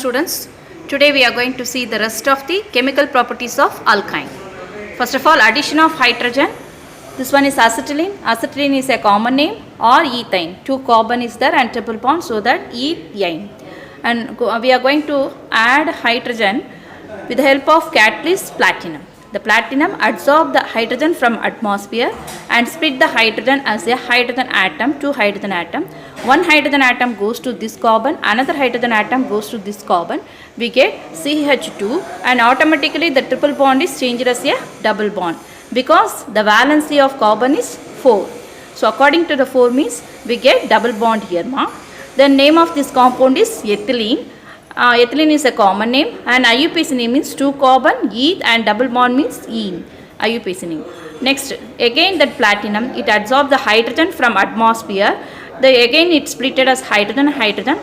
students. Today we are going to see the rest of the chemical properties of alkyne. First of all, addition of hydrogen. This one is acetylene. Acetylene is a common name, or ethane. Two carbon is there and triple bond, so that ethane. And we are going to add hydrogen with the help of catalyst platinum. The platinum absorbs the hydrogen from atmosphere and split the hydrogen as a hydrogen atom, two hydrogen atom. One hydrogen atom goes to this carbon, another hydrogen atom goes to this carbon. We get CH2 and automatically the triple bond is changed as a double bond because the valency of carbon is 4. So according to the 4 means we get double bond here. The name of this compound is ethylene. Ethylene is a common name and IUPAC name means 2 carbon, eth and double bond means ene. IUPAC name. Next, again that platinum, it absorbs the hydrogen from atmosphere. Again it splitted as hydrogen.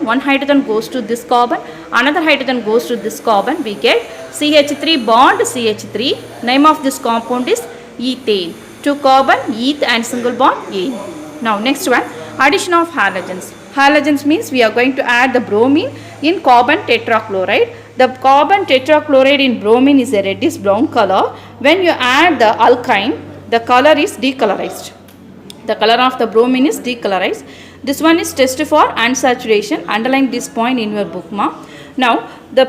One hydrogen goes to this carbon, another hydrogen goes to this carbon. We get CH3 bond CH3. Name of this compound is ethane. 2 carbon, eth and single bond ene. Now next one, addition of halogens. Halogens means we are going to add the bromine in carbon tetrachloride. The carbon tetrachloride in bromine is a reddish brown color. When you add the alkyne, the color is decolorized. The color of the bromine is decolorized. This one is test for unsaturation. Underline this point in your book. Now the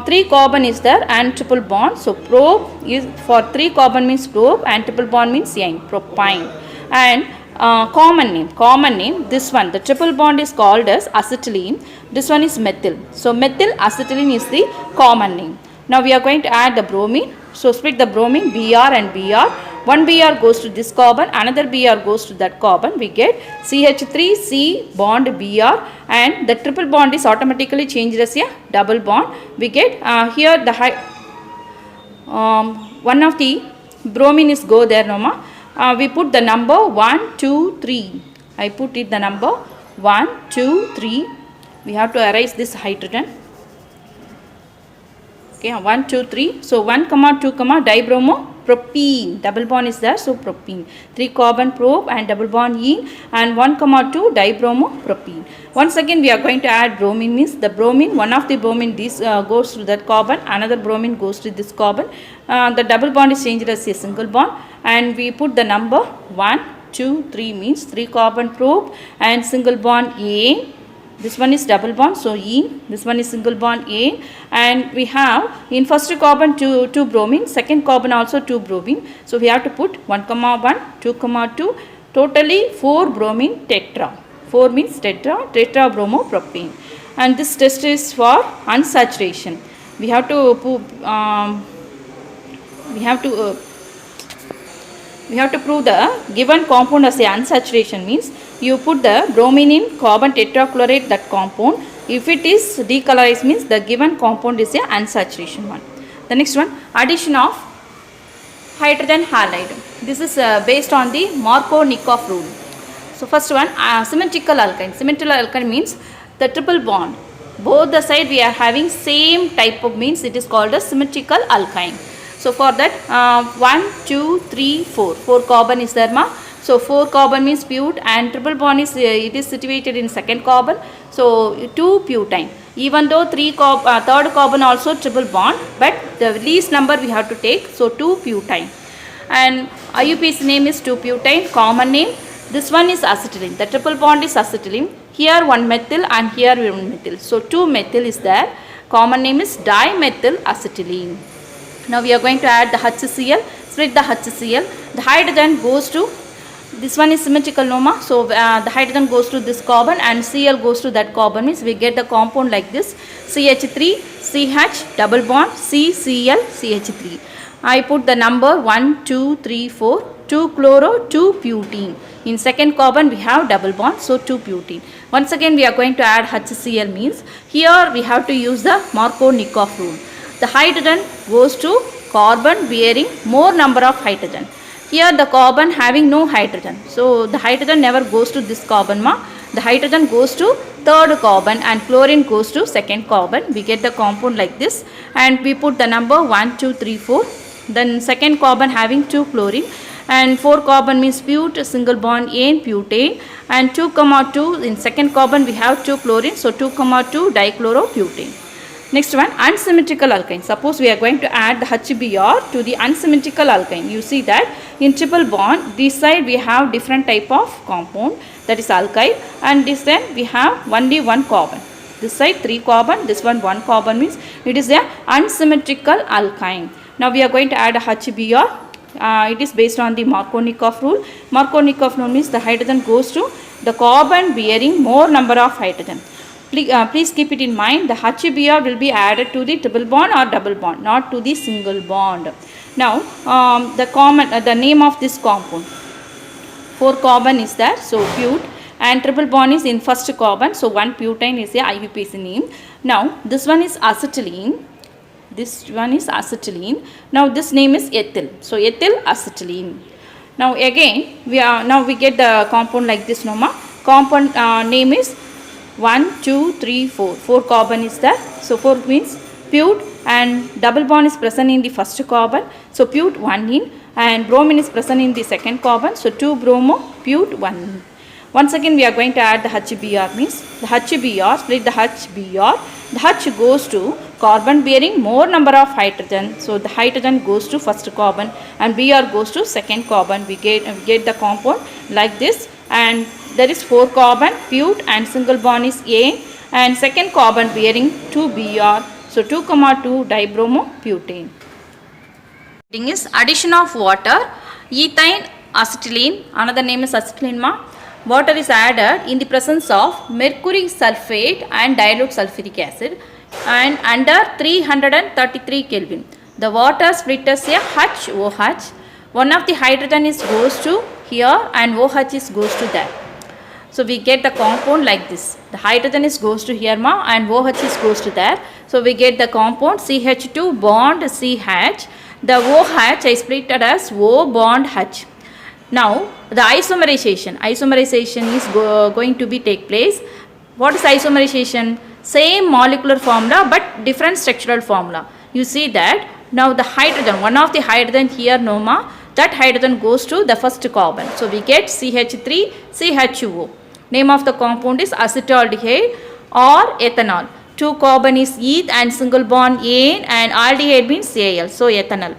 3 carbon is there and triple bond. So probe is for 3 carbon means probe and triple bond means ene, propyne. And common name, this one, the triple bond is called as acetylene. This one is methyl. So methyl acetylene is the common name. Now we are going to add the bromine. So split the bromine, Br and Br. One Br goes to this carbon, another Br goes to that carbon. We get CH3C bond Br and the triple bond is automatically changed as a double bond. We get here the one of the bromine is go there, we put the number 1, 2, 3. I put it the number 1, 2, 3. We have to erase this hydrogen. Okay, 1, 2, 3. So 1, 2, dibromo propene. Double bond is there, so propene. 3 carbon probe and double bond ene and 1, 2 dibromo propene. Once again we are going to add bromine means the bromine, one of the bromine this goes to that carbon, another bromine goes to this carbon. The double bond is changed as a single bond and we put the number 1, 2, 3 means 3 carbon probe and single bond ene. This one is double bond, so ene. This one is single bond ene. And we have in first carbon 2 bromine, second carbon also 2 bromine. So we have to put 1, 1, 2, 2, totally 4 bromine tetra. 4 means tetra, tetrabromo-propane. And this test is for unsaturation. We have to prove the given compound as a unsaturation means you put the bromine in carbon tetrachloride that compound. If it is decolorized means the given compound is a unsaturation one. The next one, addition of hydrogen halide. This is based on the Markovnikov rule. So first one, symmetrical alkyne. Symmetrical alkyne means the triple bond. Both the side we are having same type of means it is called a symmetrical alkyne. So for that 1, 2, 3, 4. 4 carbon is there So 4 carbon means bute and triple bond is it is situated in second carbon. So 2 butane. Even though third carbon also triple bond, but the least number we have to take. So 2 butane. And IUPAC name is 2 butane, common name. This one is acetylene. The triple bond is acetylene. Here 1 methyl and here 1 methyl. So 2 methyl is there. Common name is dimethyl acetylene. Now we are going to add the HCl. Split the HCl. The hydrogen goes to, this one is symmetrical noma. So the hydrogen goes to this carbon and Cl goes to that carbon means we get the compound like this. CH3, CH, double bond, CCl, CH3. I put the number 1, 2, 3, 4. 2 chloro, 2 butene. In second carbon we have double bond, so 2 butene. Once again we are going to add HCl means here we have to use the Markovnikov rule. The hydrogen goes to carbon bearing more number of hydrogen. Here the carbon having no hydrogen. So the hydrogen never goes to this carbon. The hydrogen goes to third carbon and chlorine goes to second carbon. We get the compound like this and we put the number 1, 2, 3, 4. Then second carbon having 2 chlorine and 4 carbon means bute, single bond ane, butane, and 2, 2 in second carbon we have 2 chlorine, so 2, 2 dichloroputane. Next one, unsymmetrical alkyne. Suppose we are going to add the HBr to the unsymmetrical alkyne. You see that in triple bond, this side we have different type of compound, that is alkyl, and this side we have only one carbon. This side 3 carbon, this one 1 carbon, means it is a unsymmetrical alkyne. Now we are going to add a HBr. It is based on the Markovnikov rule. Markovnikov rule means the hydrogen goes to the carbon bearing more number of hydrogen. Please keep it in mind, the HBr will be added to the triple bond or double bond, not to the single bond. Now the name of this compound, 4 carbon is there, so bute, and triple bond is in first carbon, so 1 butane is a IUPAC name. Now this one is acetylene. This one is acetylene. Now this name is ethyl, so ethyl acetylene. Now again we get the compound like this. Compound name is 1, 2, 3, 4. 4 carbon is there. So 4 means bute, and double bond is present in the first carbon. So bute 1 in, and bromine is present in the second carbon. So 2 bromo, bute 1 in. Once again we are going to add the HBr, means the HBr, split the HBr. The H goes to carbon bearing more number of hydrogen. So the hydrogen goes to first carbon and Br goes to second carbon. We get the compound like this, and there is 4 carbon bute and single bond is A, and second carbon bearing 2 Br. So 2,2 dibromobutane. Thing is addition of water, ethyne acetylene, another name is acetylene ma. Water is added in the presence of mercury sulfate and dilute sulfuric acid, and under 333 Kelvin. The water split as a HOH. One of the hydrogen is goes to here and OH is goes to there. So we get the compound like this. The hydrogen is goes to here ma, and OH is goes to there. So we get the compound CH2 bond CH. The OH I split it as O bond H. Now the isomerization is going to be take place. What is isomerization? Same molecular formula but different structural formula. You see that now the hydrogen, one of the hydrogen here that hydrogen goes to the first carbon. So we get CH3 CHO. Name of the compound is acetaldehyde or ethanol. 2 carbon is eth and single bond ane, and aldehyde means Al, so ethanol.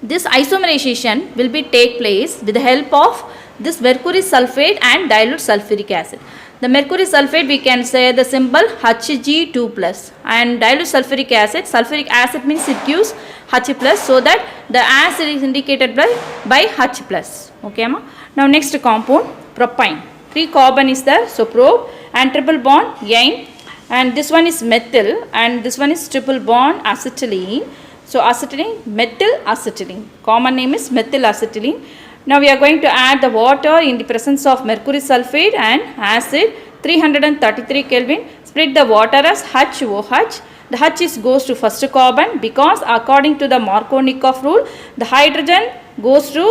This isomerization will be take place with the help of this mercury sulfate and dilute sulfuric acid. The mercury sulfate, we can say the symbol Hg2+, and dilute sulfuric acid means it gives H+, so that the acid is indicated by H+. Okay ma. Now next compound, propyne. 3 carbon is there, so prop, and triple bond yne, and this one is methyl, and this one is triple bond acetylene. So acetylene, methyl acetylene. Common name is methyl acetylene. Now we are going to add the water in the presence of mercury sulfate and acid, 333 Kelvin. Split the water as HOH. The H is goes to first carbon, because according to the Markovnikov rule, the hydrogen goes to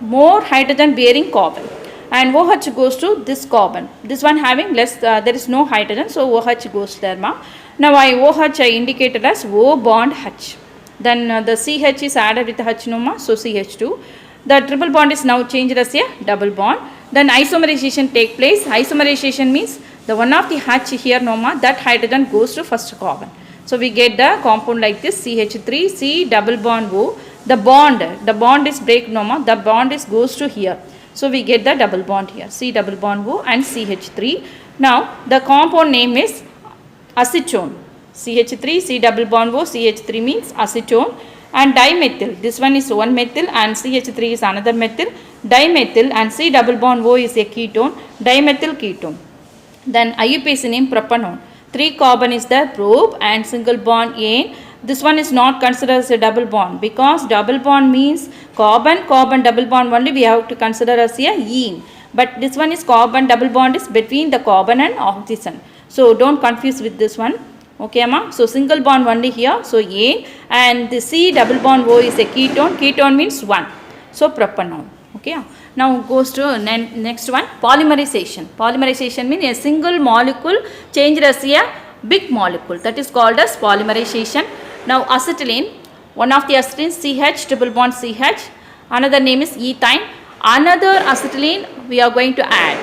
more hydrogen bearing carbon, and OH goes to this carbon. This one having less, there is no hydrogen, so OH goes there ma. Now OH I indicated as O bond H. Then the CH is added with H no ma, so CH2. The triple bond is now changed as a double bond. Then isomerization take place. Isomerization means the one of the H here no ma, that hydrogen goes to first carbon. So we get the compound like this, CH3 C double bond O. The bond is break no ma, the bond is goes to here. So we get the double bond here, C double bond O and CH3. Now the compound name is acetone. CH3 C double bond O, CH3 means acetone. And dimethyl, this one is one methyl and CH3 is another methyl. Dimethyl, and C double bond O is a ketone, dimethyl ketone. Then IUPAC name propanone. 3 carbon is there, prop, and single bond ane. This one is not considered as a double bond, because double bond means carbon double bond only we have to consider as a ene. But this one is carbon double bond is between the carbon and oxygen. So don't confuse with this one. Okay ma. So single bond only here, so A, and the C double bond O is a ketone. Ketone means 1. So propanone. Okay. Now goes to next one, polymerization. Polymerization means a single molecule changed as a big molecule, that is called as polymerization. Now acetylene, one of the acetylene CH triple bond CH, another name is ethyne. Another acetylene we are going to add.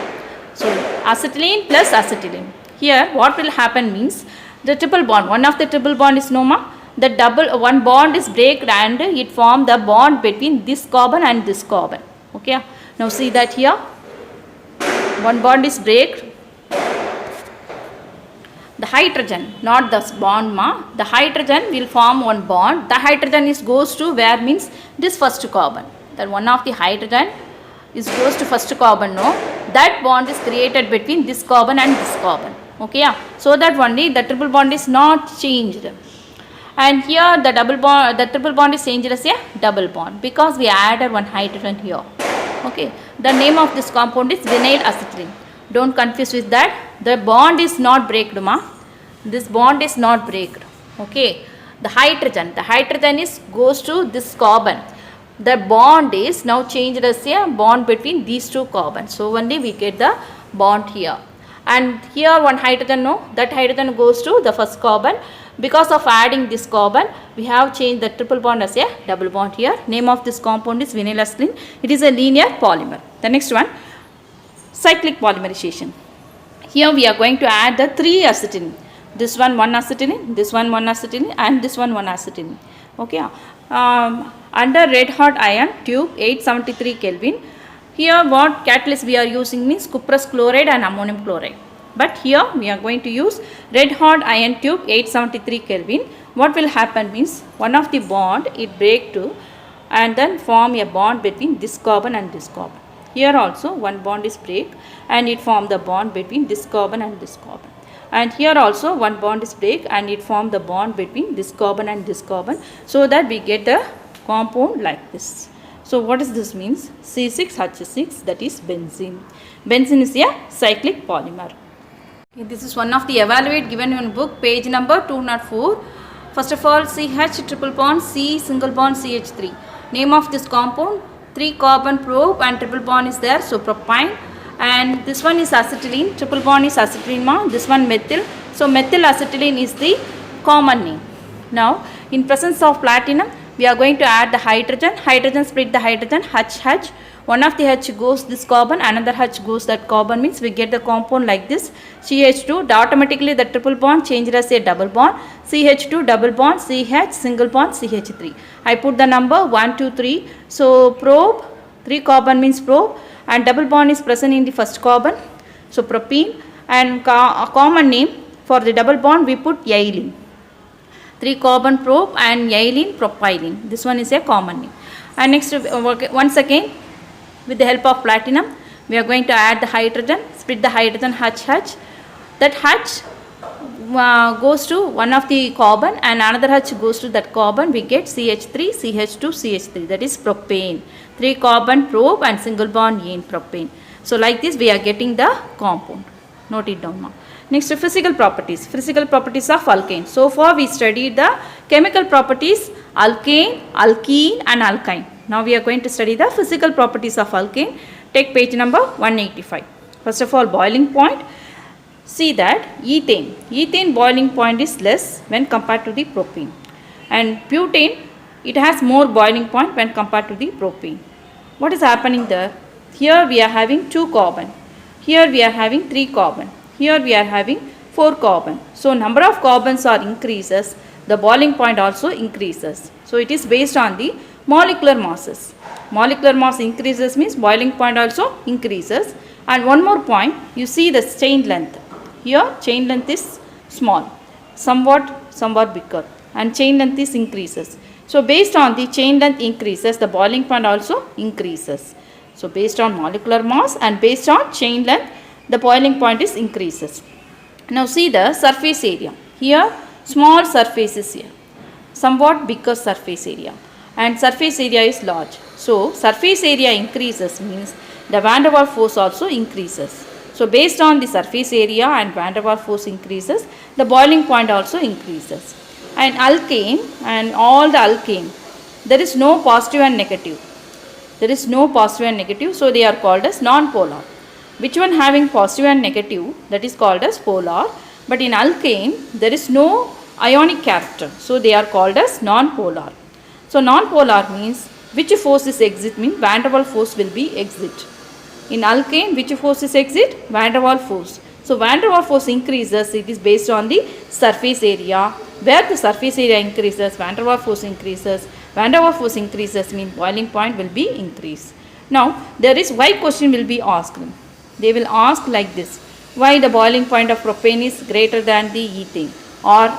So acetylene plus acetylene. Here what will happen means The triple bond, one of the triple bond is no more. The double one bond is break and it form the bond between this carbon and this carbon. Okay. Now see that here. One bond is break. The hydrogen, not this bond ma. The hydrogen will form one bond. The hydrogen is goes to where means this first carbon. That one of the hydrogen is goes to first carbon. No, that bond is created between this carbon and this carbon. Okay, yeah. So that only the triple bond is not changed. And here the double bond, the triple bond is changed as a double bond because we added one hydrogen here. Okay, the name of this compound is vinyl acetylene. Don't confuse with that. The bond is not breaked, ma. This bond is not breaked. Okay, the hydrogen is goes to this carbon. The bond is now changed as a bond between these two carbons. So only we get the bond here. And here one hydrogen, no, that hydrogen goes to the first carbon. Because of adding this carbon, we have changed the triple bond as a double bond here. Name of this compound is vinyl acetylene. It is a linear polymer. The next one, cyclic polymerization. Here we are going to add the 3 acetylene. This one acetylene, this one acetylene, and this one acetylene. Okay. Under red hot iron tube 873 Kelvin. Here what catalyst we are using means cuprous chloride and ammonium chloride. But here we are going to use red hot iron tube 873 Kelvin. What will happen means one of the bond it break to and then form a bond between this carbon and this carbon. Here also one bond is break and it form the bond between this carbon and this carbon. And here also one bond is break and it form the bond between this carbon and this carbon, so that we get the compound like this. So what does this means? C6H6, that is benzene. Benzene is a cyclic polymer. Okay, this is one of the evaluate given in book, page number 204. First of all, CH triple bond, C single bond CH3. Name of this compound, 3 carbon probe and triple bond is there, so propyne. And this one is acetylene, triple bond is acetylene ma, this one methyl. So methyl acetylene is the common name. Now in presence of platinum, we are going to add the hydrogen split the hydrogen, H. One of the H goes this carbon, another H goes that carbon, means we get the compound like this, CH2, automatically the triple bond changed as a double bond, CH2 double bond, CH single bond, CH3. I put the number 1, 2, 3. So probe, 3 carbon means probe, and double bond is present in the first carbon, so propene, and a common name for the double bond we put ylene. 3 carbon probe and ylene propylene. This one is a common name. And next, once again, with the help of platinum, we are going to add the hydrogen, split the hydrogen H. That H goes to one of the carbon and another H goes to that carbon. We get CH3, CH2, CH3. That is propane. 3 carbon probe and single bond ene propane. So like this we are getting the compound. Note it down now. Next, physical properties. Physical properties of alkane. So far we studied the chemical properties alkane, alkene and alkyne. Now we are going to study the physical properties of alkane. Take page number 185. First of all, boiling point. See that ethane. Ethane boiling point is less when compared to the propane. And butane, it has more boiling point when compared to the propane. What is happening there? Here we are having 2 carbon. Here we are having 3 carbon. Here we are having 4 carbon. So number of carbons are increases. The boiling point also increases. So it is based on the molecular masses. Molecular mass increases means boiling point also increases. And one more point, you see the chain length. Here chain length is small, somewhat bigger, and chain length is increases. So based on the chain length increases, the boiling point also increases. So based on molecular mass and based on chain length, the boiling point is increases. Now see the surface area. Here small surface is here, somewhat bigger surface area, and surface area is large. So surface area increases means the van der Waals force also increases. So based on the surface area and van der Waals force increases, the boiling point also increases. And alkane and all the alkane, there is no positive and negative. There is no positive and negative, so they are called as non-polar. Which one having positive and negative, that is called as polar. But in alkane, there is no ionic character, so they are called as non-polar. So non-polar means which force is exit means van der Waals force will be exit. In alkane, which force is exit? Van der Waals force. So van der Waals force increases, it is based on the surface area. Where the surface area increases, van der Waals force increases. Van der Waals force increases means boiling point will be increased. Now there is why question will be asked. They will ask like this: why the boiling point of propane is greater than the ethane, or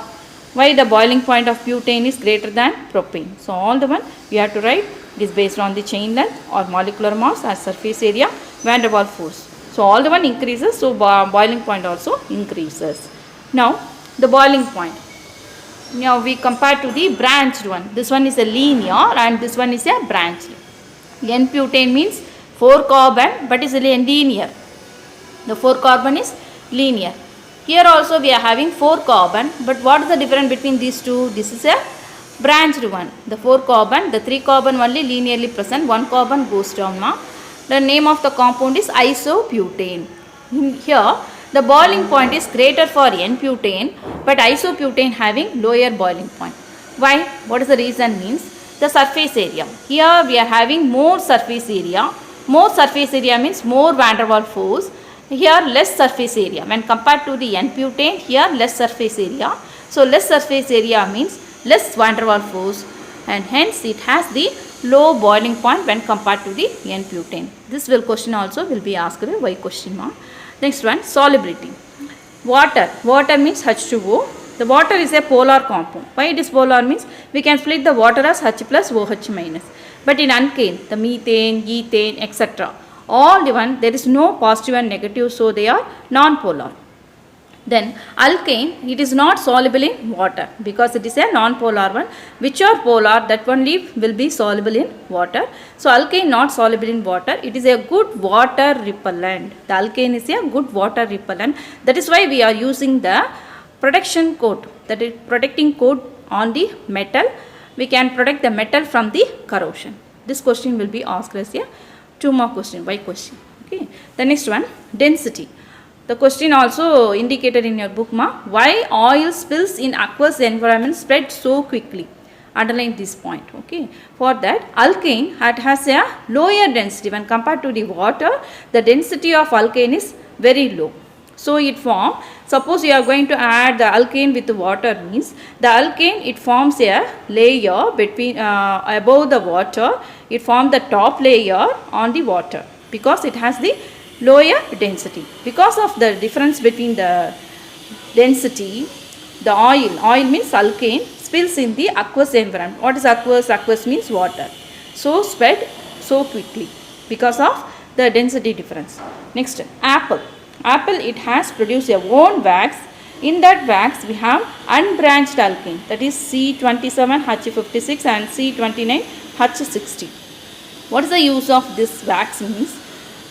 why the boiling point of butane is greater than propane. So all the one we have to write. It is based on the chain length or molecular mass as surface area, van der Waals force. So all the one increases, so boiling point also increases. Now the boiling point. Now we compare to the branched one. This one is a linear and this one is a branched. N-butane means 4 carbon but is a linear. The 4 carbon is linear. Here also we are having 4 carbon, but what is the difference between these two? This is a branched one. The 4 carbon, the 3 carbon only linearly present, 1 carbon goes down. The name of the compound is isobutane. Here the boiling point is greater for N-butane, but isobutane having lower boiling point. Why? What is the reason? Means the surface area. Here we are having more surface area. More surface area means more van der Waals force. Here less surface area. When compared to the N-butane, here less surface area. So less surface area means less van der Waals force, and hence it has the low boiling point when compared to the N-butane. This question also will be asked. Why question mark? Next one, solubility. Water. Water means H2O. The water is a polar compound. Why it is polar means we can split the water as H plus OH minus. But in alkane, the methane, ethane, etc. all the one there is no positive and negative, so they are non-polar. Then alkane, it is not soluble in water because it is a non-polar one. Which are polar, that only will be soluble in water. So alkane not soluble in water. It is a good water repellent. The alkane is a good water repellent. That is why we are using the protection coat, that is protecting coat on the metal. We can protect the metal from the corrosion. This question will be asked as a 2 mark question. Why question? Okay. The next one, density. The question also indicated in your book, why oil spills in aqueous environment spread so quickly. Underline this point. Okay. For that, alkane has a lower density when compared to the water. The density of alkane is very low. So it forms, suppose you are going to add the alkane with the water, means the alkane, it forms a layer between above the water. It forms the top layer on the water because it has the lower density. Because of the difference between the density, the oil means alkane, spills in the aqueous environment. What is aqueous? Aqueous means water. So spread so quickly because of the density difference. Next, apple. Apple, it has produced a own wax. In that wax we have unbranched alkane, that is C27H56 and C29H60. What is the use of this wax? Means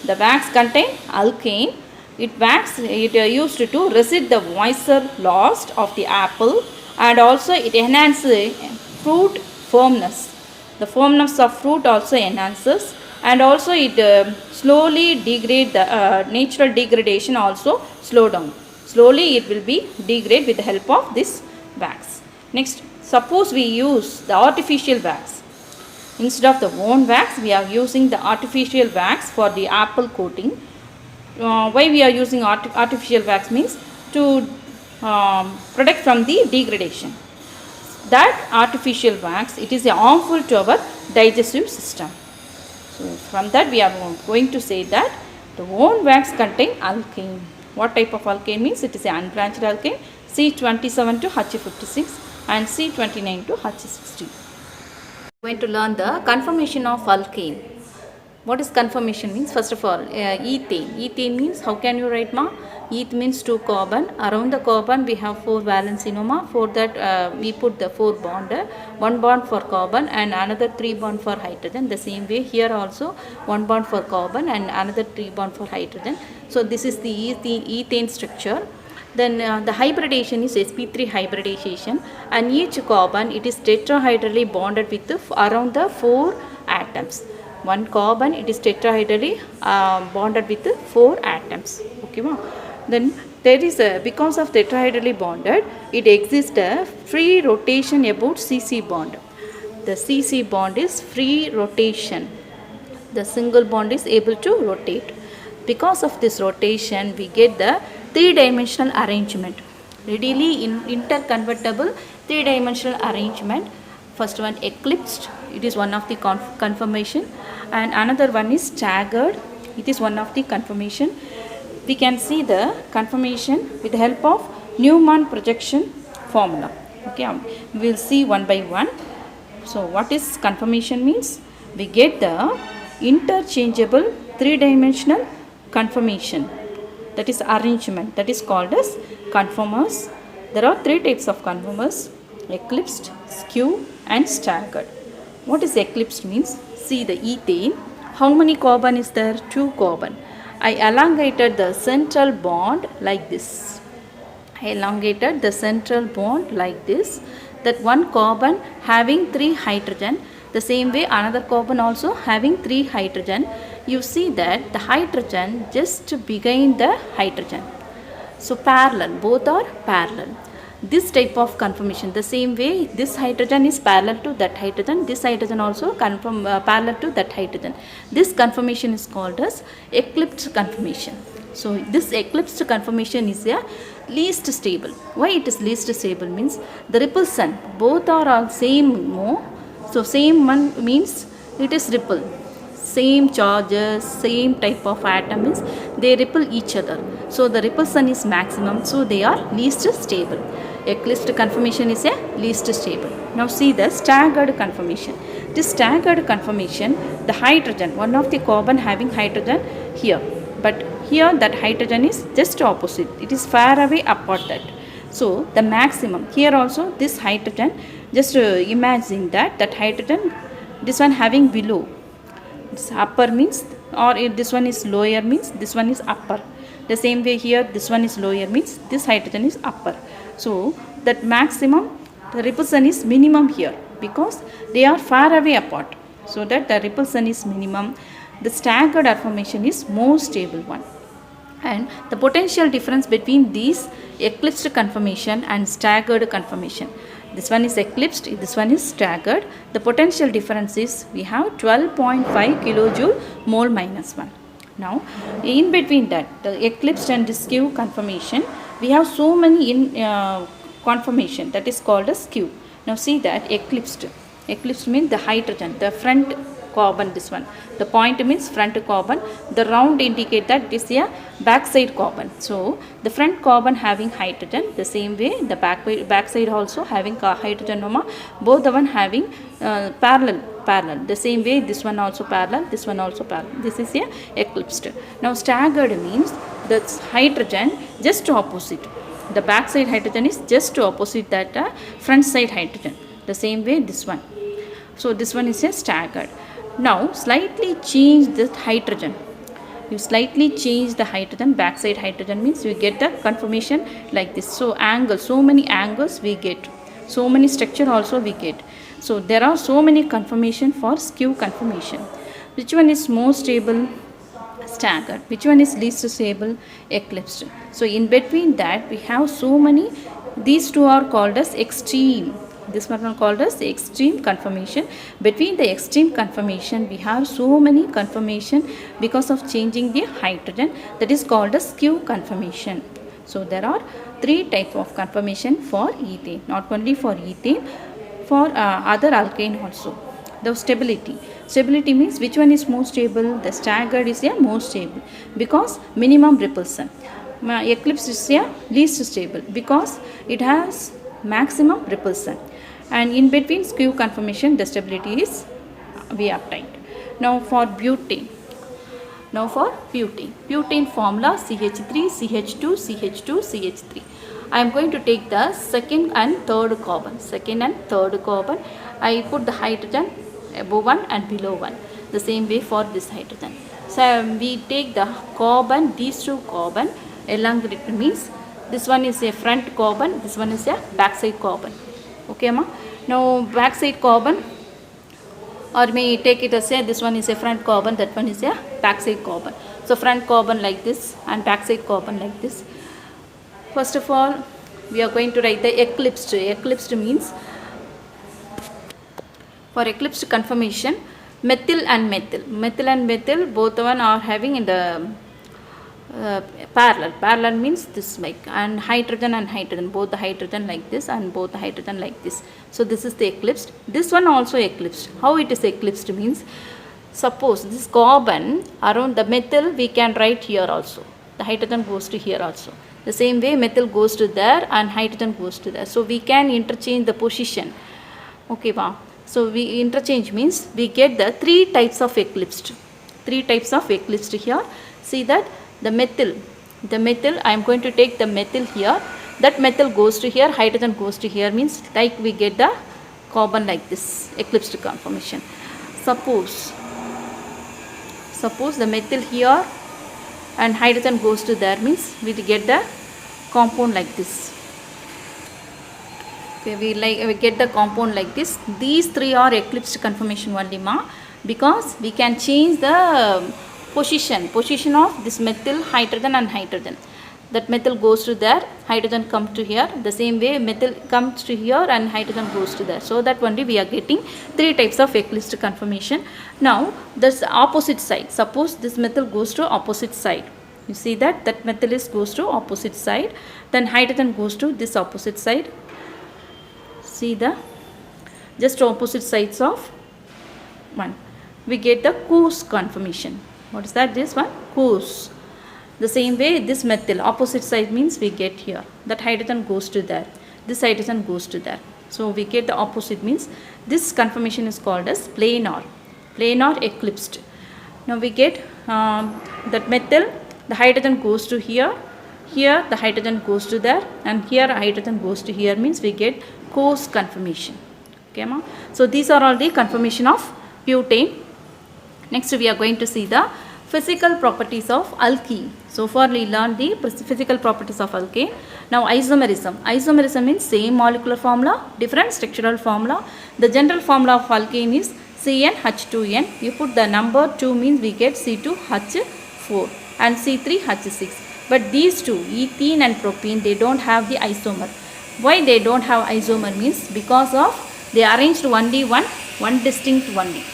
the wax contains alkane. It used to resist the moisture lost of the apple, and also it enhances fruit firmness. The firmness of fruit also enhances, and also it slowly degrade the natural degradation also slow down. Slowly it will be degrade with the help of this wax. Next, suppose we use the artificial wax. Instead of the own wax, we are using the artificial wax for the apple coating. Why we are using artificial wax means to protect from the degradation. That artificial wax, it is harmful to our digestive system. So from that we are going to say that the own wax contains alkane. What type of alkane means? It is an unbranched alkane, C27 to H56 and C29 to H60. We are going to learn the conformation of alkane. What is conformation means? First of all, ethane. Ethane means, how can you write ma? Eth means 2 carbon. Around the carbon we have 4 valence ma. For that we put the 4 bond. 1 bond for carbon and another 3 bond for hydrogen. The same way here also 1 bond for carbon and another 3 bond for hydrogen. So this is the ethane structure. Then the hybridization is sp3 hybridization, and each carbon, it is tetrahedrally bonded with around the 4 atoms. One carbon, it is tetrahedrally bonded with 4 atoms. Okay, ma? Then there is because of tetrahedrally bonded, it exists a free rotation about CC bond. The CC bond is free rotation. The single bond is able to rotate. Because of this rotation, we get the three-dimensional arrangement, readily interconvertible three-dimensional arrangement. First one eclipsed, it is one of the conformation, and another one is staggered, it is one of the conformation. We can see the conformation with the help of Newman projection formula. Okay, we will see one by one. So what is conformation means? We get the interchangeable three-dimensional conformation, that is arrangement, that is called as conformers. There are three types of conformers: eclipsed, skew and staggered. What is eclipsed means? See the ethane, how many carbon is there? 2 carbon. I elongated the central bond like this. I elongated the central bond like this, that one carbon having 3 hydrogen, the same way another carbon also having 3 hydrogen. You see that the hydrogen just behind the hydrogen, so parallel, both are parallel. This type of conformation, the same way this hydrogen is parallel to that hydrogen, this hydrogen also parallel to that hydrogen. This conformation is called as eclipsed conformation. So this eclipsed conformation is a least stable. Why it is least stable means the repulsion, both are all same mode. So same one means it is ripple, same charges, same type of atom means they repel each other, so the repulsion is maximum, so they are least stable. Eclipsed conformation is a least stable. Now see the staggered conformation. This staggered conformation, the hydrogen, one of the carbon having hydrogen here, but here that hydrogen is just opposite, it is far away apart that. So the maximum here also this hydrogen, just imagine that hydrogen, this one having below, this upper means, or if this one is lower means this one is upper. The same way here this one is lower means this hydrogen is upper. So that maximum, the repulsion is minimum here because they are far away apart, so that the repulsion is minimum. The staggered formation is more stable one. And the potential difference between these eclipsed conformation and staggered conformation, this one is eclipsed, this one is staggered. The potential difference is we have 12.5 kilojoule mole minus 1. Now in between that, the eclipsed and the skew conformation, we have so many conformation, that is called a skew. Now see that eclipsed means the hydrogen, the front carbon, this one, the point means front carbon, the round indicate that this is a backside carbon. So the front carbon having hydrogen, the same way the backside also having hydrogen, both the one having parallel, the same way this one also parallel, this one also parallel. This is a eclipsed. Now staggered means the hydrogen just opposite, the backside hydrogen is just opposite that front side hydrogen, the same way this one. So this one is a staggered. Now slightly change the hydrogen, you slightly change the hydrogen, backside hydrogen means you get the conformation like this. So angle, so many angles we get, so many structure also we get. So there are so many conformation for skew conformation. Which one is more stable? Staggered. Which one is least stable? Eclipsed. So in between that we have so many, these two are called as extreme. This one called as the extreme conformation. Between the extreme conformation we have so many conformation because of changing the hydrogen, that is called as skew conformation. So there are 3 types of conformation for ethane, not only for ethane, for other alkane also. The stability means which one is more stable? The staggered is a more stable because minimum repulsion. Eclipse is a least stable because it has maximum repulsion. And in between skew conformation, the stability is we obtained. Now for butane. Butane formula CH3, CH2, CH2, CH3. I am going to take the second and third carbon. I put the hydrogen above one and below one. The same way for this hydrogen. So we take the carbon, these 2 carbon along it means this one is a front carbon, this one is a backside carbon. Okay ma. Now backside carbon, or may take it as say this one is a front carbon, that one is a backside carbon. So front carbon like this and backside carbon like this. First of all we are going to write the eclipsed. Eclipsed means, for eclipsed conformation, methyl and methyl both one are having in the uh, parallel means this like, and hydrogen, both the hydrogen like this and both the hydrogen like this. So this is the eclipsed. This one also eclipsed. How it is eclipsed means, suppose this carbon around the methyl we can write here also, the hydrogen goes to here also. The same way methyl goes to there and hydrogen goes to there. So we can interchange the position. Okay, wow. So we interchange means we get the three types of eclipsed. Three types of eclipsed here. See that the methyl, I am going to take the methyl here. That methyl goes to here, hydrogen goes to here, means like we get the carbon like this, eclipsed conformation. Suppose the methyl here and hydrogen goes to there, means we get the compound like this. Okay, we get the compound like this. These three are eclipsed conformation only, because we can change the position of this methyl, hydrogen and hydrogen. That methyl goes to there, hydrogen comes to here. The same way methyl comes to here and hydrogen goes to there. So that only we are getting three types of eclipsed conformation. Now this opposite side. Suppose this methyl goes to opposite side. You see that methyl goes to opposite side. Then hydrogen goes to this opposite side. See the just opposite sides of one. We get the Coos conformation. What is that? This one, Coos. The same way this methyl, opposite side means we get here. That hydrogen goes to there. This hydrogen goes to there. So we get the opposite, means this conformation is called as planar eclipsed. Now we get that methyl, the hydrogen goes to here. Here the hydrogen goes to there, and here hydrogen goes to here, means we get Coos conformation. Okay, ma? So these are all the conformation of butane. Next we are going to see the physical properties of alkene. So far we learned the physical properties of alkane. Now isomerism. Isomerism means same molecular formula, different structural formula. The general formula of alkane is CnH2n. You put the number 2 means we get C2H4 and C3H6. But these two, ethene and propene, they don't have the isomer. Why they don't have isomer means because of they arranged only one distinct only.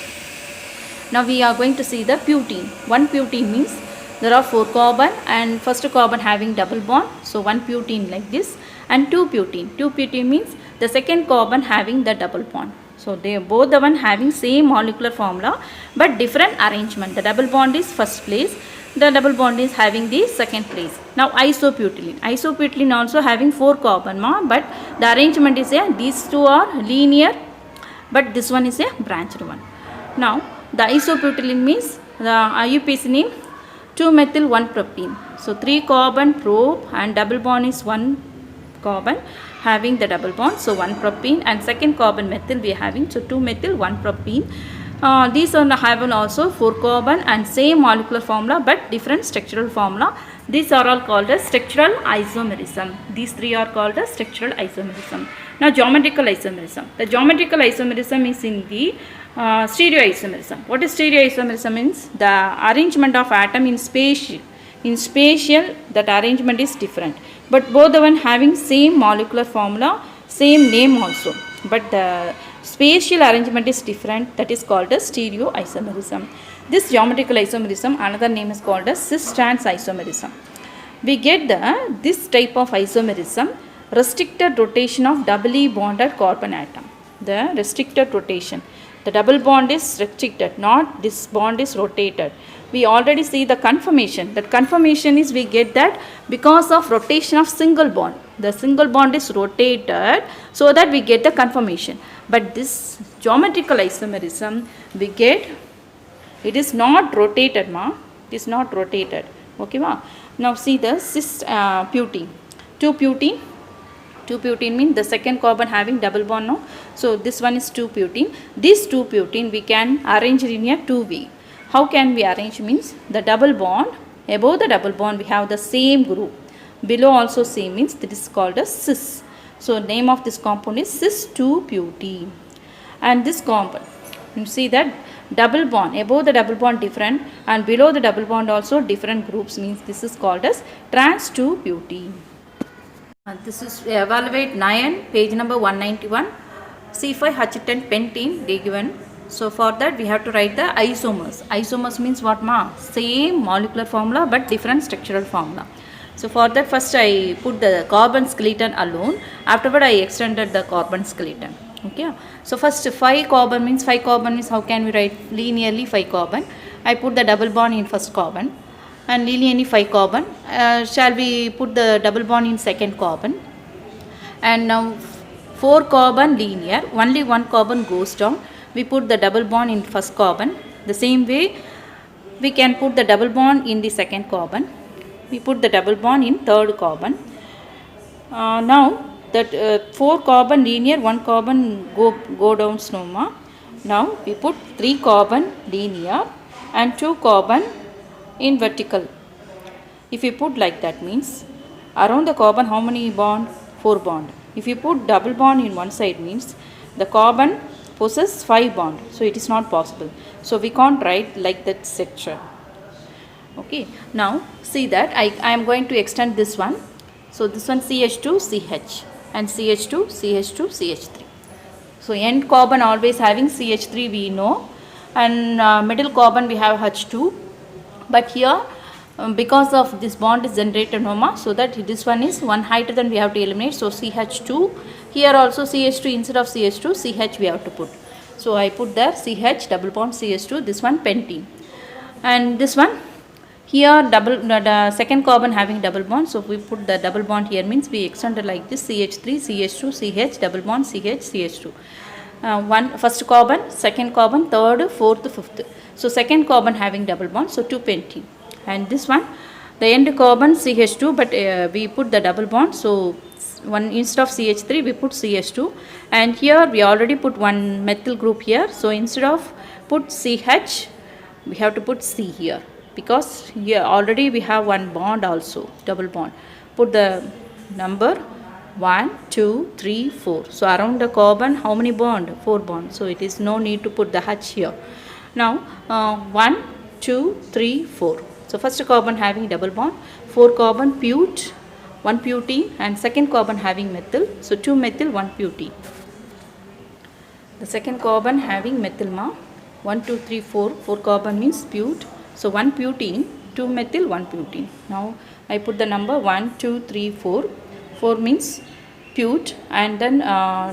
Now we are going to see the butene. One butene means there are 4 carbon and first carbon having double bond. So one butene like this, and 2 butene. 2 butene means the second carbon having the double bond. So they are both the one having same molecular formula but different arrangement. The double bond is first place. The double bond is having the second place. Now isoputylene. Isoputylene also having 4 carbon, but the arrangement is these two are linear, but this one is a branched one. Now the isoputylene means the IUPAC name 2-methyl 1-propene. So 3 carbon prop and double bond is 1 carbon having the double bond. So 1 propene, and second carbon methyl we are having, so 2-methyl 1-propene. These are having also 4 carbon and same molecular formula but different structural formula. These are all called as structural isomerism. These three are called as structural isomerism. Now geometrical isomerism. The geometrical isomerism is in the stereoisomerism. What is stereoisomerism means? The arrangement of atom in spatial. In spatial, that arrangement is different. But both the one having same molecular formula, same name also. But the spatial arrangement is different. That is called as stereoisomerism. This geometrical isomerism, another name is called as cis-trans isomerism. We get this type of isomerism, restricted rotation of doubly bonded carbon atom. The restricted rotation. The double bond is restricted, not this bond is rotated. We already see the conformation. That conformation is we get that because of rotation of single bond. The single bond is rotated so that we get the conformation. But this geometrical isomerism we get, it is not rotated, it is not rotated. Okay, now see the cis butene. 2-butene. 2-butene means the second carbon having double bond, no? So this one is 2-butene. This 2-butene we can arrange in a 2V. How can we arrange means the double bond, above the double bond we have the same group. Below also same means that is called as cis. So name of this compound is cis-2-butene. And this compound, you see that double bond, above the double bond different and below the double bond also different groups, means this is called as trans-2-butene. This is evaluate 9, page number 191. C5H10 pentene, they given So for that we have to write the isomers. Isomers means what ma? Same molecular formula but different structural formula. So for that first I put the carbon skeleton alone. Afterward I extended the carbon skeleton. Okay. So first 5 carbon means how can we write linearly 5 carbon? I put the double bond in first carbon and linearly 5 carbon. Shall we put the double bond in second carbon? And now 4 carbon linear, only 1 carbon goes down. We put the double bond in first carbon. The same way we can put the double bond in the second carbon. We put the double bond in third carbon. Now that 4 carbon linear, 1 carbon go down snoma. Now we put 3 carbon linear and 2 carbon in vertical. If you put like that means around the carbon how many bond? 4 bond. If you put double bond in one side means the carbon possesses 5 bond. So it is not possible. So we can't write like that structure. Okay. Now see that I am going to extend this one. So this one CH2 CH and CH2 CH2 CH3. So end carbon always having CH3 we know, and middle carbon we have H2, but here because of this bond is generated HOMA, so that this one is one hydrogen we have to eliminate. So CH2, here also CH2 instead of CH2 CH we have to put. So I put there CH double bond CH2, this one pentene, and this one here the second carbon having double bond. So we put the double bond here means we extended like this CH3 CH2 CH double bond CH CH2. One first carbon, second carbon, third, fourth, fifth. So second carbon having double bond, so 2 pentene. And this one the end carbon CH2, but we put the double bond, so one instead of CH3 we put CH2, and here we already put one methyl group here, so instead of put CH we have to put C here, because here already we have one bond also, double bond. Put the number 1 2 3 4. So around the carbon how many bond? 4 bond, so it is no need to put the H here. Now 1 2 3 4. So first carbon having double bond, 4 carbon put, 1 butene, and second carbon having methyl, so 2 methyl 1 butene. The second carbon having methyl 1 2 3 4, 4 carbon means put, so 1 butene, 2 methyl 1 butene. Now I put the number 1 2 3 4. 4 means put, and then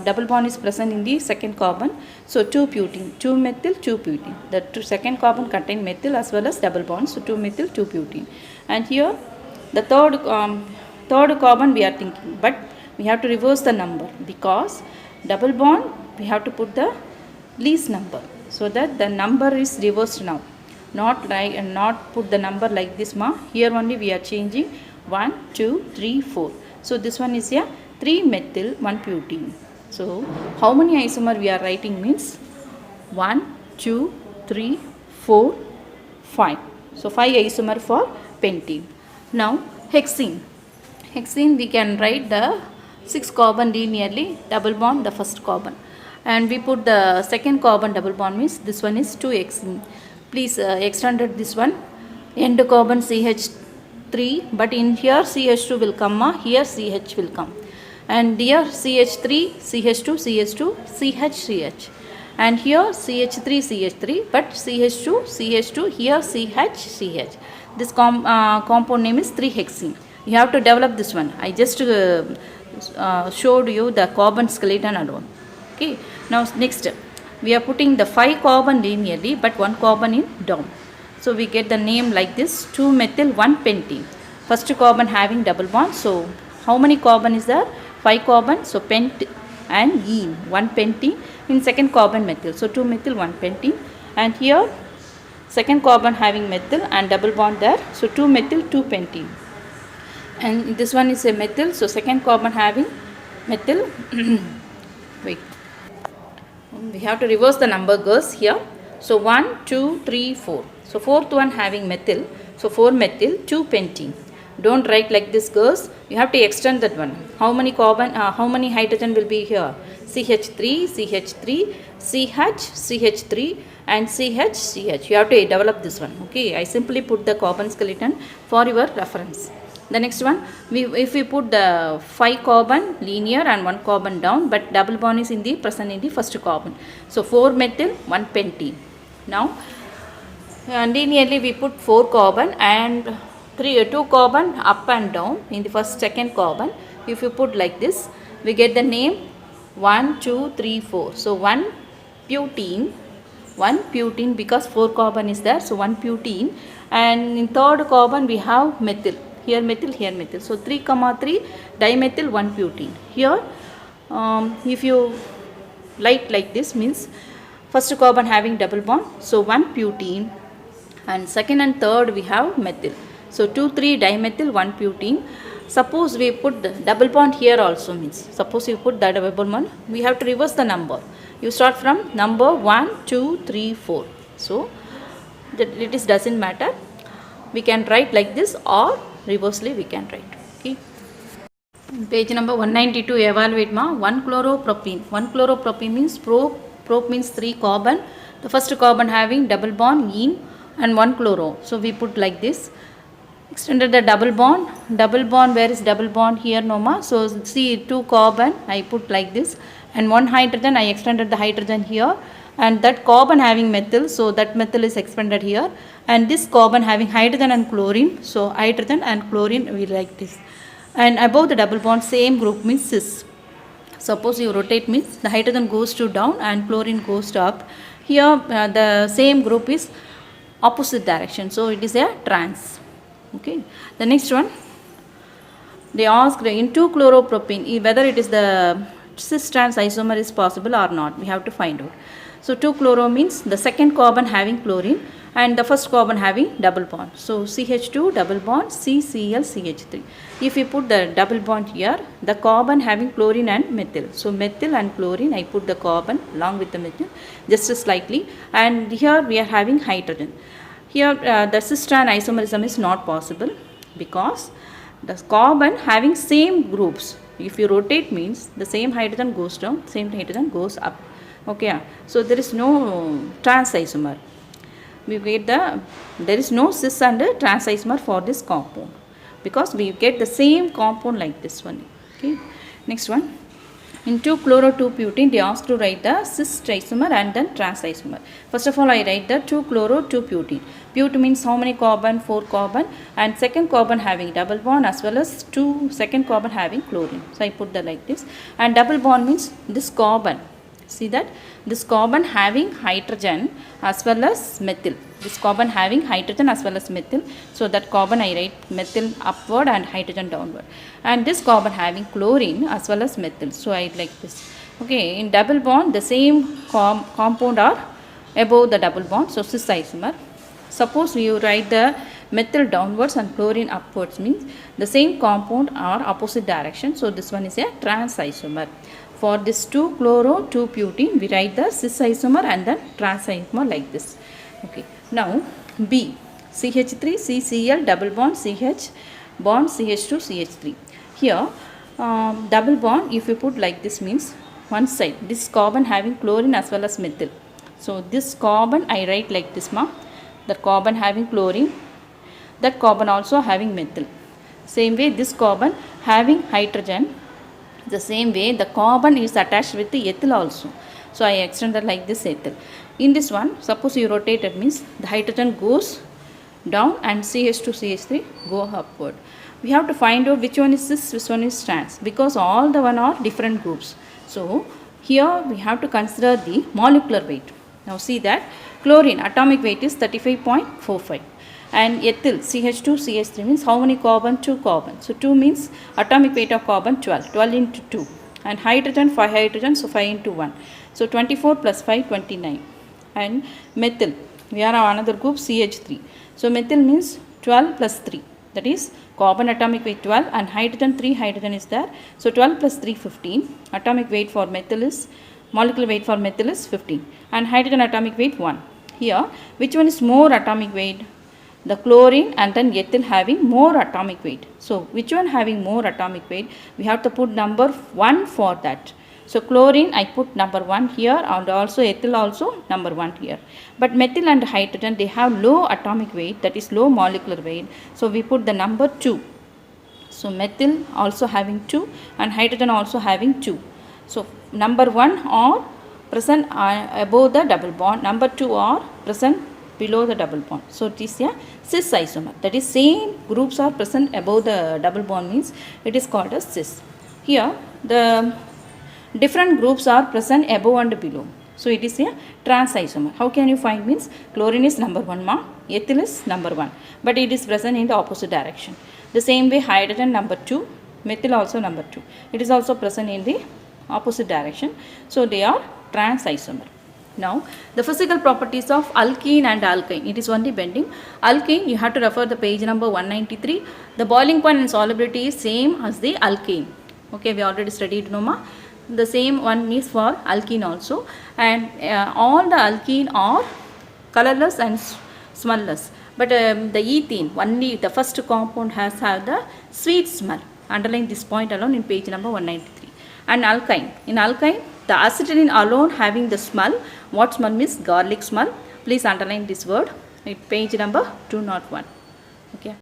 double bond is present in the second carbon, so 2 butene, 2 methyl 2 butene. The second carbon contain methyl as well as double bond, so 2 methyl 2 butene. And here the third carbon we are thinking, but we have to reverse the number, because double bond we have to put the least number, so that the number is reversed now, not like and not put the number like this here only we are changing 1 2 3 4. So this one is a 3 methyl 1 butene. So how many isomer we are writing means 1 2 3 4 5. So 5 isomer for pentene. Now hexene. Hexene we can write the 6 carbon linearly, double bond the first carbon, and we put the second carbon double bond means this one is 2 hexene. Please extended this one, end carbon CH3, but in here CH2 will come, here CH will come, and here CH3 CH2 CH2 CH CH, and here CH3 CH3, but CH2 CH2, here CH CH. This compound name is 3-hexene. You have to develop this one. I just showed you the carbon skeleton alone. Okay. Now next we are putting the 5 carbon linearly, but 1 carbon in down. So we get the name like this, 2 methyl 1 pentene. First carbon having double bond. So how many carbon is there? 5 carbon. So pent and ene, 1 pentene. In second carbon methyl. So 2 methyl 1 pentene. And here second carbon having methyl and double bond there. So 2 methyl 2 pentene. And this one is a methyl. So second carbon having methyl. Wait. We have to reverse the number girls here. So 1, 2, 3, 4. So fourth one having methyl. So 4 methyl 2 pentene. Don't write like this girls. You have to extend that one. How many carbon? How many hydrogen will be here? CH3, CH3, CH, CH3 and CH, CH. You have to develop this one. Okay. I simply put the carbon skeleton for your reference. The next one, if we put the 5 carbon linear and 1 carbon down, but double bond is present in the first carbon. So 4 methyl, 1 pentene. Now linearly we put 4 carbon and 2 carbon up and down in the second carbon. If you put like this, we get the name 1, 2, 3, 4. So 1 butene because 4 carbon is there. So 1 butene, and in third carbon we have methyl. Here methyl, here methyl. So 3, 3 dimethyl 1 butene. Here if you light like this means first carbon having double bond. So 1 butene, and second and third we have methyl. So 2, 3 dimethyl 1 butene. Suppose we put the double bond here also means, suppose you put the double bond, we have to reverse the number. You start from number 1, 2, 3, 4. So it doesn't matter. We can write like this or reversely we can write. Okay. Page number 192, evaluate 1 chloropropene. 1 chloropropene means prop means 3 carbon. The first carbon having double bond in and 1 chloro. So we put like this. Extended the double bond. Double bond, where is double bond? Here no ma. So see 2 carbon I put like this, and 1 hydrogen I extended the hydrogen here, and that carbon having methyl, so that methyl is expanded here, and this carbon having hydrogen and chlorine, so hydrogen and chlorine we like this. And above the double bond same group means cis. Suppose you rotate means the hydrogen goes to down and chlorine goes to up. Here the same group is opposite direction, so it is a trans. Okay. The next one, they asked in 2 chloropropene whether it is the cis trans isomer is possible or not. We have to find out. So 2 chloro means the second carbon having chlorine and the first carbon having double bond. So CH2 double bond CCl CH3. If we put the double bond here, the carbon having chlorine and methyl. So methyl and chlorine, I put the carbon along with the methyl just slightly, and here we are having hydrogen. Here the cis trans isomerism is not possible because the carbon having same groups. If you rotate means the same hydrogen goes down, same hydrogen goes up. Okay, so there is no trans isomer. We get there is no cis and trans isomer for this compound because we get the same compound like this one. Okay, next one. In 2 chloro 2 butene, they asked to write the cis isomer and then trans isomer. First of all, I write the 2 chloro 2 butene. Butene means how many carbon? 4 carbon, and second carbon having double bond as well as second carbon having chlorine. So I put that like this. And double bond means this carbon. See that this carbon having hydrogen as well as methyl. This carbon having hydrogen as well as methyl. So that carbon I write methyl upward and hydrogen downward. And this carbon having chlorine as well as methyl. So I like this. Okay, in double bond the same compound are above the double bond. So cis isomer. Suppose you write the methyl downwards and chlorine upwards means the same compound are opposite direction. So this one is a trans isomer. For this 2 chloro 2 butene, we write the cis isomer and then trans isomer like this. Okay. Now B, CH3 CCl double bond CH bond CH2 CH3. Here double bond if you put like this means one side this carbon having chlorine as well as methyl. So this carbon I write like this the carbon having chlorine, that carbon also having methyl. Same way this carbon having hydrogen. The same way the carbon is attached with the ethyl also. So I extend that like this ethyl. In this one, suppose you rotate it means the hydrogen goes down and CH2 CH3 go upward. We have to find out which one is cis, which one is trans, because all the one are different groups. So here we have to consider the molecular weight. Now see that chlorine atomic weight is 35.45. and ethyl CH2 CH3 means how many carbon? 2 carbon. So 2 means atomic weight of carbon 12 into 2, and hydrogen 5 hydrogen, so 5 into 1, so 24 plus 5 29. And methyl, we are on another group CH3, so methyl means 12 plus 3, that is carbon atomic weight 12 and hydrogen 3 hydrogen is there, so 12 plus 3 15. Atomic weight for methyl is, molecular weight for methyl is 15, and hydrogen atomic weight 1. Here which one is more atomic weight? The chlorine and then ethyl having more atomic weight. So which one having more atomic weight? We have to put number 1 for that. So chlorine I put number 1 here, and also ethyl also number 1 here. But methyl and hydrogen they have low atomic weight, that is low molecular weight. So we put the number 2. So methyl also having 2 and hydrogen also having 2. So number 1 are present above the double bond, number 2 are present below the double bond. So it is a cis isomer, that is same groups are present above the double bond, means it is called as cis. Here the different groups are present above and below, so it is a trans isomer. How can you find? Means chlorine is number 1 ma, ethyl is number 1, but it is present in the opposite direction. The same way hydrogen number 2, methyl also number 2, it is also present in the opposite direction, so they are trans isomer. Now the physical properties of alkene and alkyne, it is only bending. Alkene, you have to refer the page number 193. The boiling point and solubility is same as the alkane. Okay, we already studied Noma. The same one is for alkene also, and all the alkene are colorless and smellless, but the ethene, only the first compound has the sweet smell. Underline this point alone in page number 193. And alkyne, in alkyne the acetylene alone having the smell. What smell? Means garlic smell. Please underline this word in page number 201. Okay.